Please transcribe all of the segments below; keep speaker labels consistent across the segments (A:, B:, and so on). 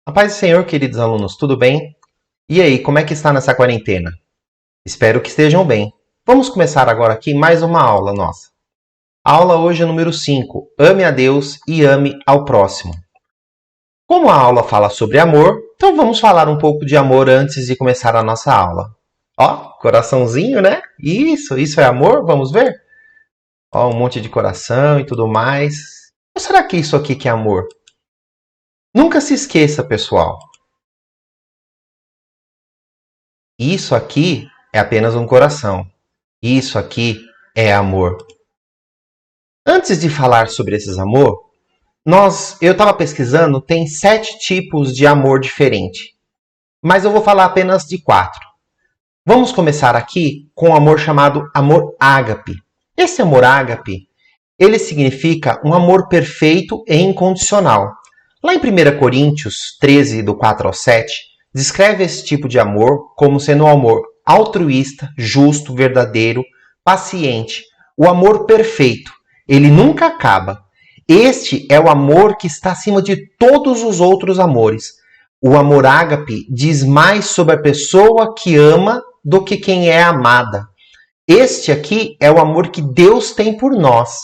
A: A paz do Senhor, queridos alunos, tudo bem? E aí, como é que está nessa quarentena? Espero que estejam bem. Vamos começar agora aqui mais uma aula nossa. A aula hoje é número 5. Ame a Deus e ame ao próximo. Como a aula fala sobre amor, então vamos falar um pouco de amor antes de começar a nossa aula. Ó, coraçãozinho, né? Isso é amor? Vamos ver? Ó, um monte de coração e tudo mais. Ou será que isso aqui que é amor? Nunca se esqueça, pessoal. Isso aqui é apenas um coração. Isso aqui é amor. Antes de falar sobre esses amor, eu estava pesquisando, tem 7 tipos de amor diferente. Mas eu vou falar apenas de 4. Vamos começar aqui com o amor chamado amor ágape. Esse amor ágape, ele significa um amor perfeito e incondicional. Lá em 1 Coríntios 13, do 4 ao 7, descreve esse tipo de amor como sendo um amor altruísta, justo, verdadeiro, paciente, o amor perfeito. Ele nunca acaba. Este é o amor que está acima de todos os outros amores. O amor ágape diz mais sobre a pessoa que ama do que quem é amada. Este aqui é o amor que Deus tem por nós.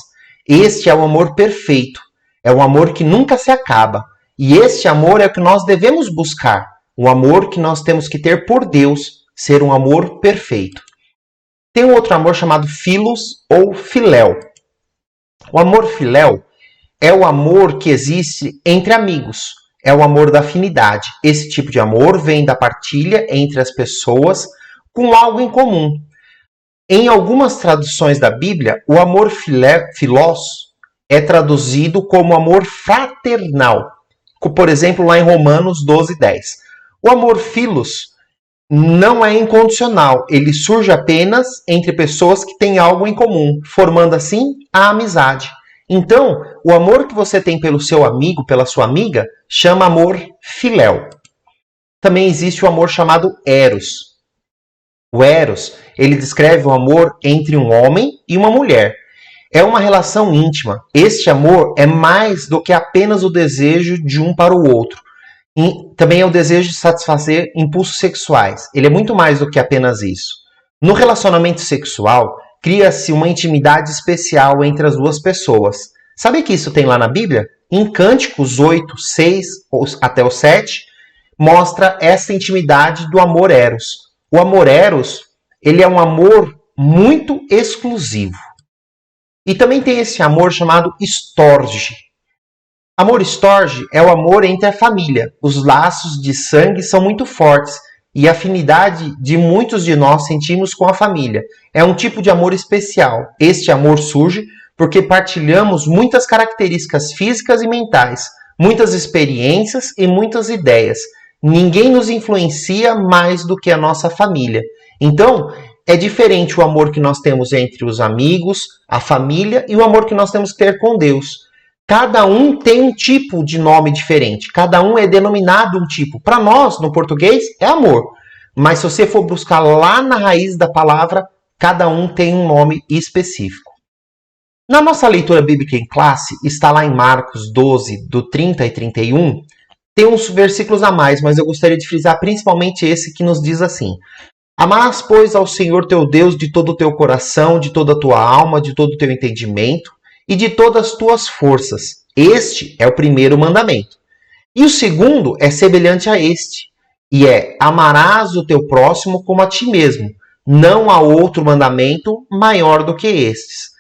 A: Este é o amor perfeito. É um amor que nunca se acaba. E este amor é o que nós devemos buscar. O amor que nós temos que ter por Deus, ser um amor perfeito. Tem um outro amor chamado philos ou filéu. O amor filéu é o amor que existe entre amigos. É o amor da afinidade. Esse tipo de amor vem da partilha entre as pessoas com algo em comum. Em algumas traduções da Bíblia, o amor filós é traduzido como amor fraternal. Por exemplo, lá em Romanos 12:10. O amor philos não é incondicional. Ele surge apenas entre pessoas que têm algo em comum, formando assim a amizade. Então, o amor que você tem pelo seu amigo, pela sua amiga, chama amor filéu. Também existe o amor chamado eros. O eros, ele descreve o amor entre um homem e uma mulher. É uma relação íntima. Este amor é mais do que apenas o desejo de um para o outro. E também é o desejo de satisfazer impulsos sexuais. Ele é muito mais do que apenas isso. No relacionamento sexual, cria-se uma intimidade especial entre as duas pessoas. Sabe que isso tem lá na Bíblia? Em Cânticos 8, 6 até o 7, mostra essa intimidade do amor eros. O amor eros, ele é um amor muito exclusivo. E também tem esse amor chamado storge. Amor storge é o amor entre a família. Os laços de sangue são muito fortes e a afinidade de muitos de nós sentimos com a família. É um tipo de amor especial. Este amor surge porque partilhamos muitas características físicas e mentais, muitas experiências e muitas ideias. Ninguém nos influencia mais do que a nossa família. Então, é diferente o amor que nós temos entre os amigos, a família e o amor que nós temos que ter com Deus. Cada um tem um tipo de nome diferente. Cada um é denominado um tipo. Para nós, no português, é amor. Mas se você for buscar lá na raiz da palavra, cada um tem um nome específico. Na nossa leitura bíblica em classe, está lá em Marcos 12, do 30 e 31, tem uns versículos a mais, mas eu gostaria de frisar principalmente esse que nos diz assim: Amarás, pois, ao Senhor teu Deus de todo o teu coração, de toda a tua alma, de todo o teu entendimento e de todas as tuas forças. Este é o primeiro mandamento. E o segundo é semelhante a este, e é: amarás o teu próximo como a ti mesmo. Não há outro mandamento maior do que estes.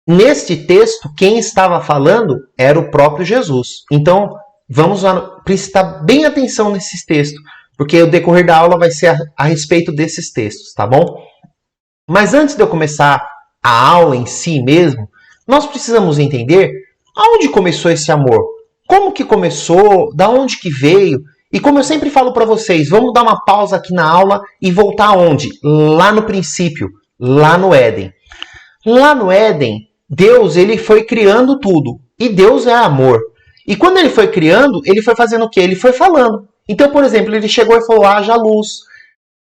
A: Neste texto, quem estava falando era o próprio Jesus. Então, vamos prestar bem atenção nesses textos, porque o decorrer da aula vai ser a respeito desses textos, tá bom? Mas antes de eu começar a aula em si mesmo, nós precisamos entender aonde começou esse amor. Como que começou, da onde que veio. E como eu sempre falo para vocês, vamos dar uma pausa aqui na aula e voltar aonde? Lá no princípio, lá no Éden. Lá no Éden, Deus ele foi criando tudo. E Deus é amor. E quando ele foi criando, ele foi fazendo o quê? Ele foi falando. Então, por exemplo, ele chegou e falou: haja luz,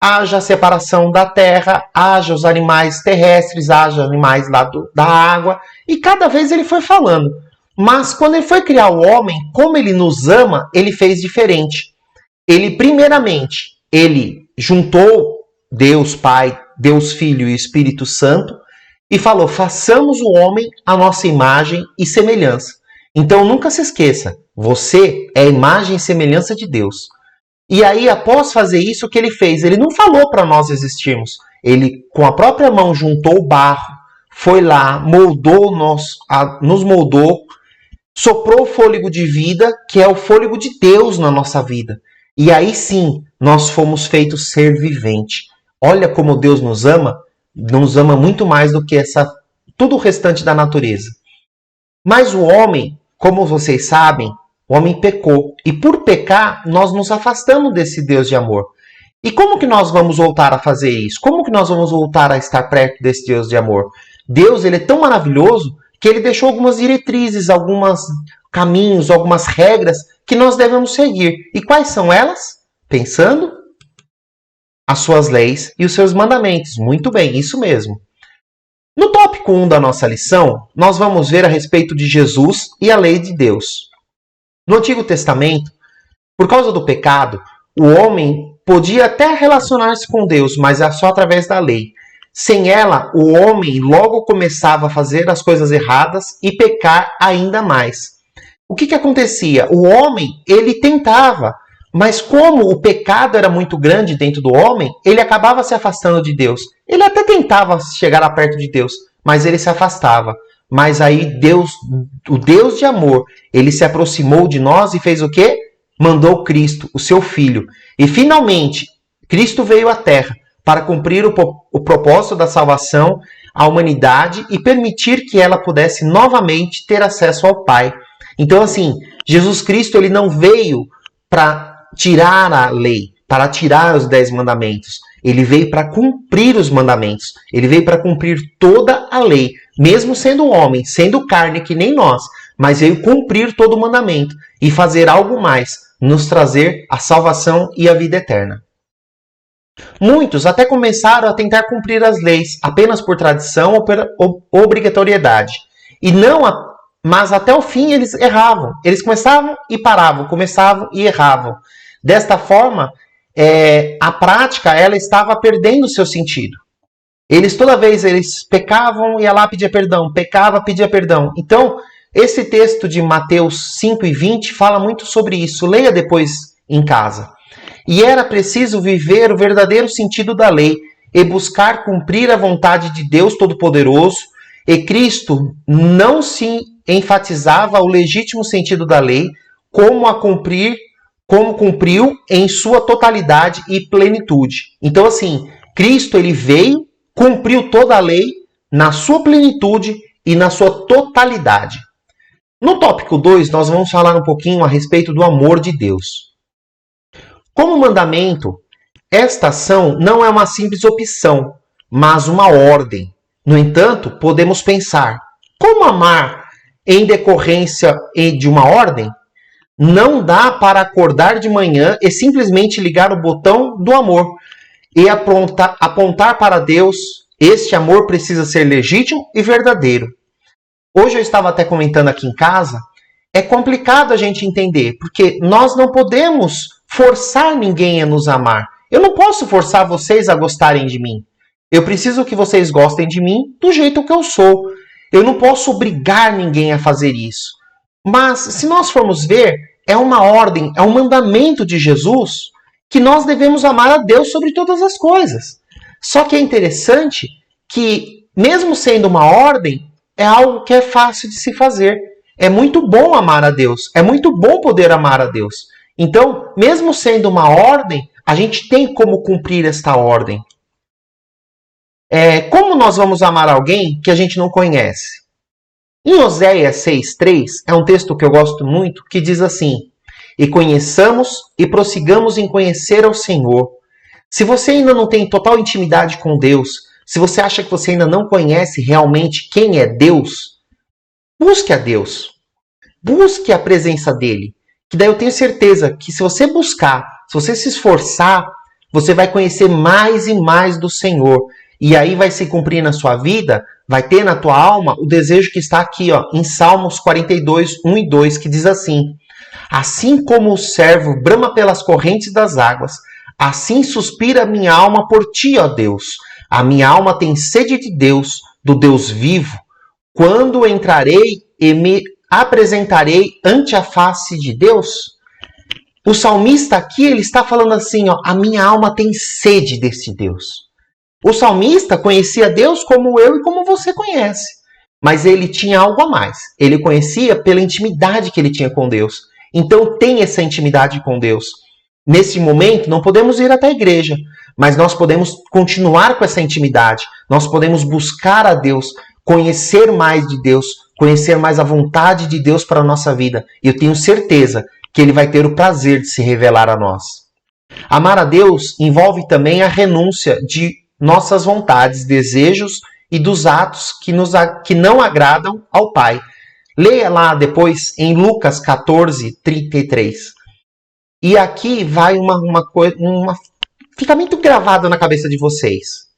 A: haja separação da terra, haja os animais terrestres, haja animais lá da água. E cada vez ele foi falando. Mas quando ele foi criar o homem, como ele nos ama, ele fez diferente. Ele, primeiramente, ele juntou Deus Pai, Deus Filho e Espírito Santo e falou, façamos o homem à nossa imagem e semelhança. Então nunca se esqueça, você é a imagem e semelhança de Deus. E aí, após fazer isso, o que ele fez? Ele não falou para nós existirmos. Ele, com a própria mão, juntou o barro, foi lá, nos moldou, soprou o fôlego de vida, que é o fôlego de Deus na nossa vida. E aí sim, nós fomos feitos ser vivente. Olha como Deus nos ama muito mais do que tudo o restante da natureza. Mas o homem, como vocês sabem, o homem pecou. E por pecar, nós nos afastamos desse Deus de amor. E como que nós vamos voltar a fazer isso? Como que nós vamos voltar a estar perto desse Deus de amor? Deus, ele é tão maravilhoso que ele deixou algumas diretrizes, alguns caminhos, algumas regras que nós devemos seguir. E quais são elas? Pensando as suas leis e os seus mandamentos. Muito bem, isso mesmo. No tópico 1 da nossa lição, nós vamos ver a respeito de Jesus e a lei de Deus. No Antigo Testamento, por causa do pecado, o homem podia até relacionar-se com Deus, mas é só através da lei. Sem ela, o homem logo começava a fazer as coisas erradas e pecar ainda mais. O que acontecia? O homem, ele tentava, mas como o pecado era muito grande dentro do homem, ele acabava se afastando de Deus. Ele até tentava chegar lá perto de Deus, mas ele se afastava. Mas aí Deus, o Deus de amor, ele se aproximou de nós e fez o quê? Mandou Cristo, o seu Filho. E finalmente, Cristo veio à Terra para cumprir o propósito da salvação à humanidade e permitir que ela pudesse novamente ter acesso ao Pai. Então, assim, Jesus Cristo, ele não veio para tirar a lei, para tirar os 10 mandamentos. Ele veio para cumprir os mandamentos. Ele veio para cumprir toda a lei, mesmo sendo homem, sendo carne que nem nós, mas veio cumprir todo o mandamento e fazer algo mais, nos trazer a salvação e a vida eterna. Muitos até começaram a tentar cumprir as leis apenas por tradição ou por obrigatoriedade. Mas até o fim eles erravam. Eles começavam e paravam, começavam e erravam. Desta forma, a prática ela estava perdendo o seu sentido. Toda vez eles pecavam, ia lá pedir perdão, pecava, pedia perdão. Então, esse texto de Mateus 5:20 fala muito sobre isso. Leia depois em casa. E era preciso viver o verdadeiro sentido da lei e buscar cumprir a vontade de Deus Todo-Poderoso. E Cristo não se enfatizava o legítimo sentido da lei, como cumpriu em sua totalidade e plenitude. Então, assim, Cristo ele veio, cumpriu toda a lei na sua plenitude e na sua totalidade. No tópico 2, nós vamos falar um pouquinho a respeito do amor de Deus. Como mandamento, esta ação não é uma simples opção, mas uma ordem. No entanto, podemos pensar, como amar em decorrência de uma ordem? Não dá para acordar de manhã e simplesmente ligar o botão do amor e apontar para Deus. Este amor precisa ser legítimo e verdadeiro. Hoje eu estava até comentando aqui em casa, é complicado a gente entender, porque nós não podemos forçar ninguém a nos amar. Eu não posso forçar vocês a gostarem de mim. Eu preciso que vocês gostem de mim do jeito que eu sou. Eu não posso obrigar ninguém a fazer isso. Mas, se nós formos ver, é uma ordem, é um mandamento de Jesus que nós devemos amar a Deus sobre todas as coisas. Só que é interessante que, mesmo sendo uma ordem, é algo que é fácil de se fazer. É muito bom amar a Deus. É muito bom poder amar a Deus. Então, mesmo sendo uma ordem, a gente tem como cumprir esta ordem. Como nós vamos amar alguém que a gente não conhece? Em Oséias 6:3, é um texto que eu gosto muito, que diz assim: e conheçamos e prossigamos em conhecer ao Senhor. Se você ainda não tem total intimidade com Deus, se você acha que você ainda não conhece realmente quem é Deus, busque a Deus. Busque a presença dele. Que daí eu tenho certeza que se você buscar, se você se esforçar, você vai conhecer mais e mais do Senhor. E aí vai se cumprir na sua vida vai ter na tua alma o desejo que está aqui, ó, em Salmos 42, 1 e 2, que diz assim: assim como o servo brama pelas correntes das águas, assim suspira minha alma por ti, ó Deus. A minha alma tem sede de Deus, do Deus vivo. Quando entrarei e me apresentarei ante a face de Deus? O salmista aqui, ele está falando assim, ó, a minha alma tem sede desse Deus. O salmista conhecia Deus como eu e como você conhece. Mas ele tinha algo a mais. Ele conhecia pela intimidade que ele tinha com Deus. Então tem essa intimidade com Deus. Nesse momento, não podemos ir até a igreja, mas nós podemos continuar com essa intimidade. Nós podemos buscar a Deus, conhecer mais de Deus, conhecer mais a vontade de Deus para a nossa vida. E eu tenho certeza que Ele vai ter o prazer de se revelar a nós. Amar a Deus envolve também a renúncia de nossas vontades, desejos e dos atos que não agradam ao Pai. Leia lá depois em Lucas 14, 33. E aqui vai uma coisa, fica muito gravado na cabeça de vocês.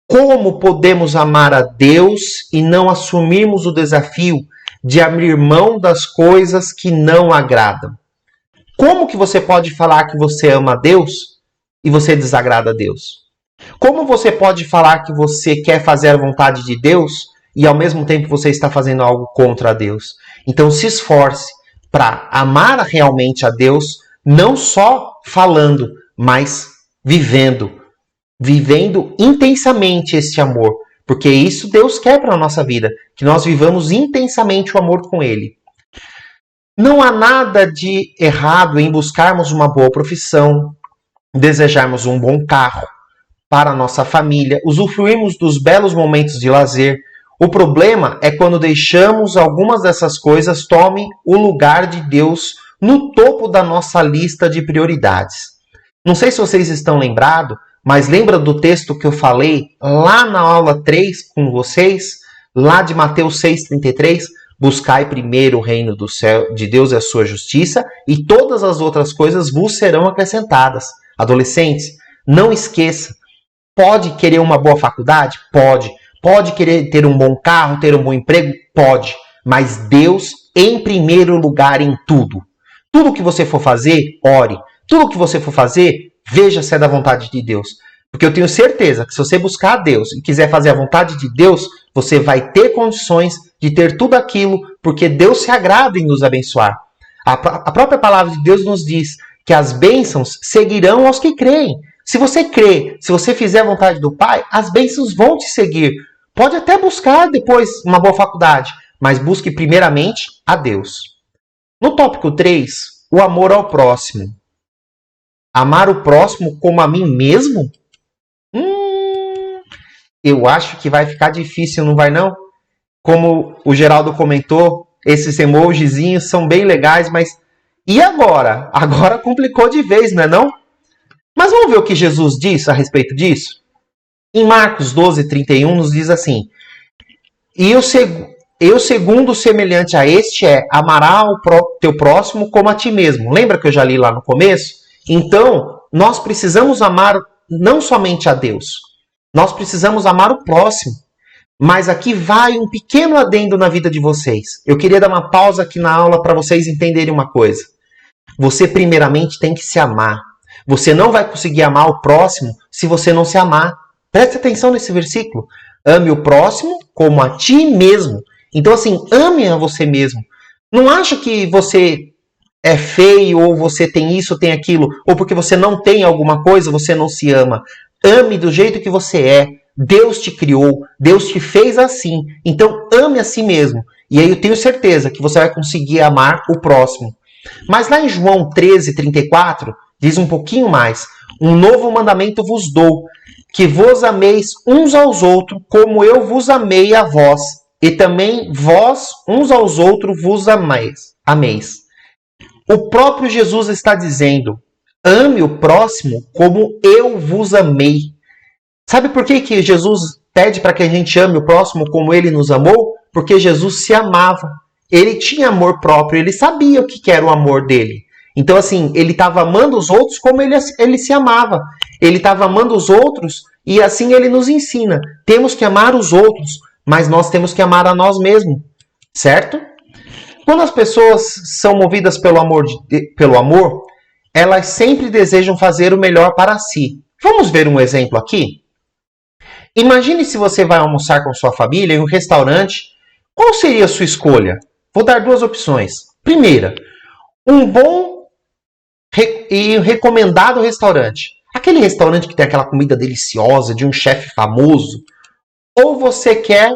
A: Como podemos amar a Deus e não assumirmos o desafio de abrir mão das coisas que não agradam? Como que você pode falar que você ama a Deus e você desagrada a Deus? Como você pode falar que você quer fazer a vontade de Deus e ao mesmo tempo você está fazendo algo contra Deus? Então se esforce para amar realmente a Deus, não só falando, mas vivendo intensamente esse amor, porque isso Deus quer para a nossa vida, que nós vivamos intensamente o amor com Ele. Não há nada de errado em buscarmos uma boa profissão, desejarmos um bom carro para a nossa família, usufruirmos dos belos momentos de lazer. O problema é quando deixamos algumas dessas coisas tomem o lugar de Deus no topo da nossa lista de prioridades. Não sei se vocês estão lembrados, mas lembra do texto que eu falei lá na aula 3 com vocês, lá de Mateus 6,33? Buscai primeiro o reino do céu, de Deus e a sua justiça, e todas as outras coisas vos serão acrescentadas. Adolescentes, não esqueça, pode querer uma boa faculdade? Pode. Pode querer ter um bom carro, ter um bom emprego? Pode. Mas Deus em primeiro lugar em tudo. Tudo que você for fazer, ore. Tudo que você for fazer, veja se é da vontade de Deus. Porque eu tenho certeza que se você buscar a Deus e quiser fazer a vontade de Deus, você vai ter condições de ter tudo aquilo, porque Deus se agrada em nos abençoar. A própria palavra de Deus nos diz que as bênçãos seguirão aos que creem. Se você crê, se você fizer a vontade do Pai, as bênçãos vão te seguir. Pode até buscar depois uma boa faculdade, mas busque primeiramente a Deus. No tópico 3, o amor ao próximo. Amar o próximo como a mim mesmo? Eu acho que vai ficar difícil, não vai não? Como o Geraldo comentou, esses emojizinhos são bem legais, mas e agora? Agora complicou de vez, não é não? Mas vamos ver o que Jesus diz a respeito disso? Em Marcos 12, 31 nos diz assim: E o segundo semelhante a este é, amará o teu próximo como a ti mesmo. Lembra que eu já li lá no começo? Então, nós precisamos amar não somente a Deus, nós precisamos amar o próximo. Mas aqui vai um pequeno adendo na vida de vocês. Eu queria dar uma pausa aqui na aula para vocês entenderem uma coisa. Você primeiramente tem que se amar. Você não vai conseguir amar o próximo se você não se amar. Preste atenção nesse versículo. Ame o próximo como a ti mesmo. Então assim, ame a você mesmo. Não acha que você é feio, ou você tem isso, tem aquilo, ou porque você não tem alguma coisa, você não se ama. Ame do jeito que você é. Deus te criou, Deus te fez assim. Então ame a si mesmo. E aí eu tenho certeza que você vai conseguir amar o próximo. Mas lá em João 13, 34, diz um pouquinho mais. Um novo mandamento vos dou, que vos ameis uns aos outros, como eu vos amei a vós. E também vós uns aos outros vos ameis. O próprio Jesus está dizendo, ame o próximo como eu vos amei. Sabe por que Jesus pede para que a gente ame o próximo como ele nos amou? Porque Jesus se amava. Ele tinha amor próprio, ele sabia o que era o amor dele. Então, assim, ele estava amando os outros como ele se amava. Ele estava amando os outros e assim ele nos ensina. Temos que amar os outros mas nós temos que amar a nós mesmos, certo? Quando as pessoas são movidas pelo amor, elas sempre desejam fazer o melhor para si. Vamos ver um exemplo aqui? Imagine se você vai almoçar com sua família em um restaurante. Qual seria a sua escolha? Vou dar duas opções. Primeira, um bom e recomendado restaurante. Aquele restaurante que tem aquela comida deliciosa de um chefe famoso. Ou você quer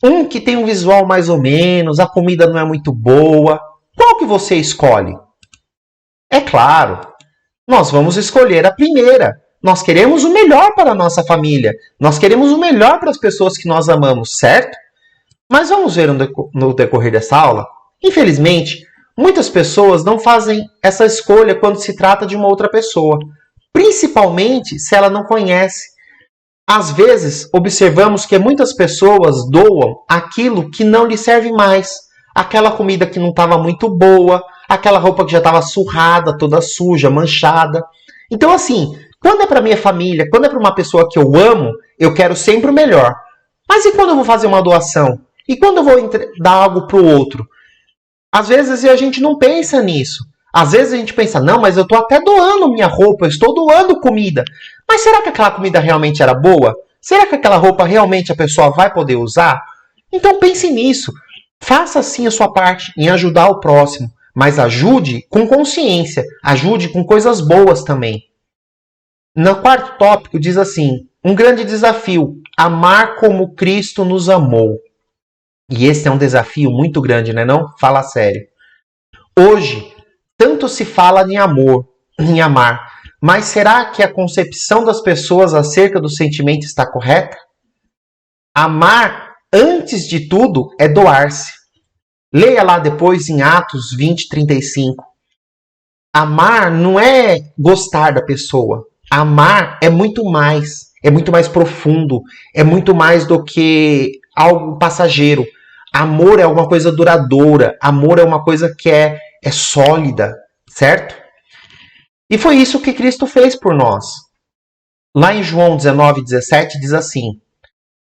A: um que tem um visual mais ou menos, a comida não é muito boa. Qual que você escolhe? É claro, nós vamos escolher a primeira. Nós queremos o melhor para a nossa família. Nós queremos o melhor para as pessoas que nós amamos, certo? Mas vamos ver no decorrer dessa aula. Infelizmente, muitas pessoas não fazem essa escolha quando se trata de uma outra pessoa. Principalmente se ela não conhece. Às vezes, observamos que muitas pessoas doam aquilo que não lhe serve mais. Aquela comida que não estava muito boa, aquela roupa que já estava surrada, toda suja, manchada. Então, assim, quando é para minha família, quando é para uma pessoa que eu amo, eu quero sempre o melhor. Mas e quando eu vou fazer uma doação? E quando eu vou dar algo para o outro? Às vezes a gente não pensa nisso. Às vezes a gente pensa, não, mas eu estou até doando minha roupa, eu estou doando comida. Mas será que aquela comida realmente era boa? Será que aquela roupa realmente a pessoa vai poder usar? Então pense nisso. Faça sim a sua parte em ajudar o próximo, mas ajude com consciência, ajude com coisas boas também. No quarto tópico diz assim, um grande desafio, amar como Cristo nos amou. E esse é um desafio muito grande, né não? Fala sério. Hoje, tanto se fala em amor, em amar, mas será que a concepção das pessoas acerca do sentimento está correta? Amar, antes de tudo, é doar-se. Leia lá depois em Atos 20:35. Amar não é gostar da pessoa. Amar é muito mais profundo, é muito mais do que algo passageiro. Amor é uma coisa duradoura, amor é uma coisa que é sólida, certo? E foi isso que Cristo fez por nós. Lá em João 19:17 diz assim,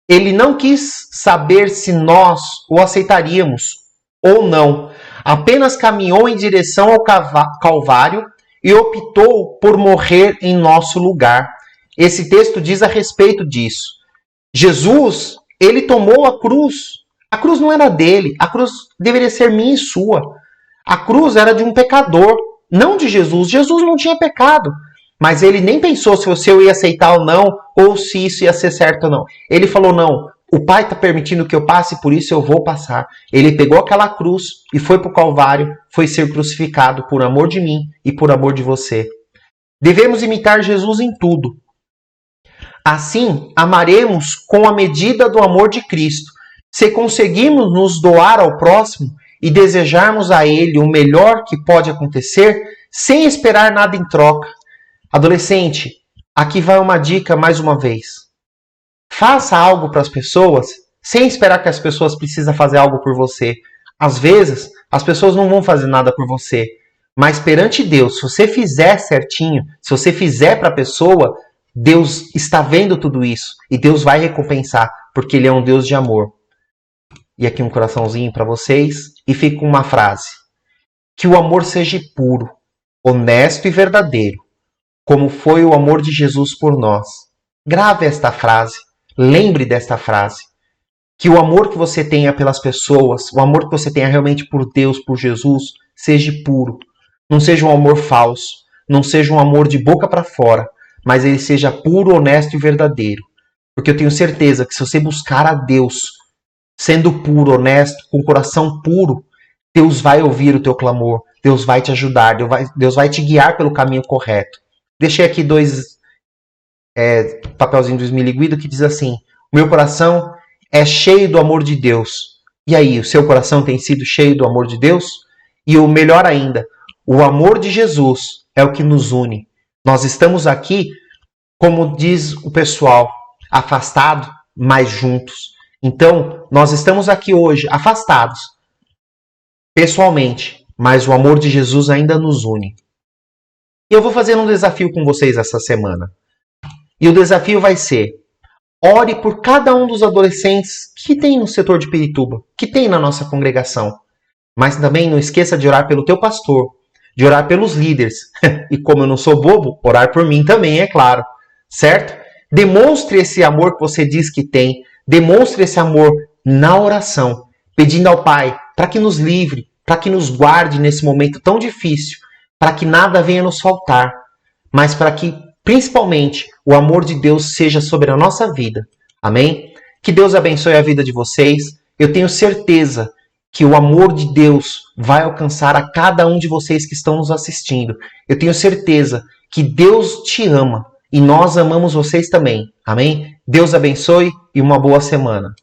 A: ele não quis saber se nós o aceitaríamos ou não, apenas caminhou em direção ao Calvário e optou por morrer em nosso lugar. Esse texto diz a respeito disso. Jesus, ele tomou a cruz. A cruz não era dele, a cruz deveria ser minha e sua. A cruz era de um pecador, não de Jesus. Jesus não tinha pecado, mas ele nem pensou se eu ia aceitar ou não, ou se isso ia ser certo ou não. Ele falou, não, o Pai está permitindo que eu passe, por isso eu vou passar. Ele pegou aquela cruz e foi para o Calvário, foi ser crucificado por amor de mim e por amor de você. Devemos imitar Jesus em tudo. Assim, amaremos com a medida do amor de Cristo. Se conseguirmos nos doar ao próximo e desejarmos a ele o melhor que pode acontecer, sem esperar nada em troca. Adolescente, aqui vai uma dica mais uma vez. Faça algo para as pessoas sem esperar que as pessoas precisem fazer algo por você. Às vezes, as pessoas não vão fazer nada por você. Mas perante Deus, se você fizer certinho, se você fizer para a pessoa, Deus está vendo tudo isso. E Deus vai recompensar, porque Ele é um Deus de amor. E aqui um coraçãozinho para vocês. E fica com uma frase. Que o amor seja puro, honesto e verdadeiro, como foi o amor de Jesus por nós. Grave esta frase. Lembre desta frase. Que o amor que você tenha pelas pessoas, o amor que você tenha realmente por Deus, por Jesus, seja puro. Não seja um amor falso. Não seja um amor de boca para fora. Mas ele seja puro, honesto e verdadeiro. Porque eu tenho certeza que se você buscar a Deus sendo puro, honesto, com o coração puro, Deus vai ouvir o teu clamor, Deus vai te ajudar, Deus vai te guiar pelo caminho correto. Deixei aqui dois papelzinhos do Smiley Guido que diz assim, o meu coração é cheio do amor de Deus. E aí, o seu coração tem sido cheio do amor de Deus? E o melhor ainda, o amor de Jesus é o que nos une. Nós estamos aqui, como diz o pessoal, afastados, mas juntos. Então, nós estamos aqui hoje, afastados, pessoalmente, mas o amor de Jesus ainda nos une. E eu vou fazer um desafio com vocês essa semana. E o desafio vai ser, ore por cada um dos adolescentes que tem no setor de Pirituba, que tem na nossa congregação. Mas também não esqueça de orar pelo teu pastor, de orar pelos líderes. E como eu não sou bobo, orar por mim também, é claro. Certo? Demonstre esse amor que você diz que tem. Demonstre esse amor na oração, pedindo ao Pai para que nos livre, para que nos guarde nesse momento tão difícil, para que nada venha nos faltar, mas para que, principalmente, o amor de Deus seja sobre a nossa vida. Amém? Que Deus abençoe a vida de vocês. Eu tenho certeza que o amor de Deus vai alcançar a cada um de vocês que estão nos assistindo. Eu tenho certeza que Deus te ama e nós amamos vocês também. Amém? Deus abençoe e uma boa semana.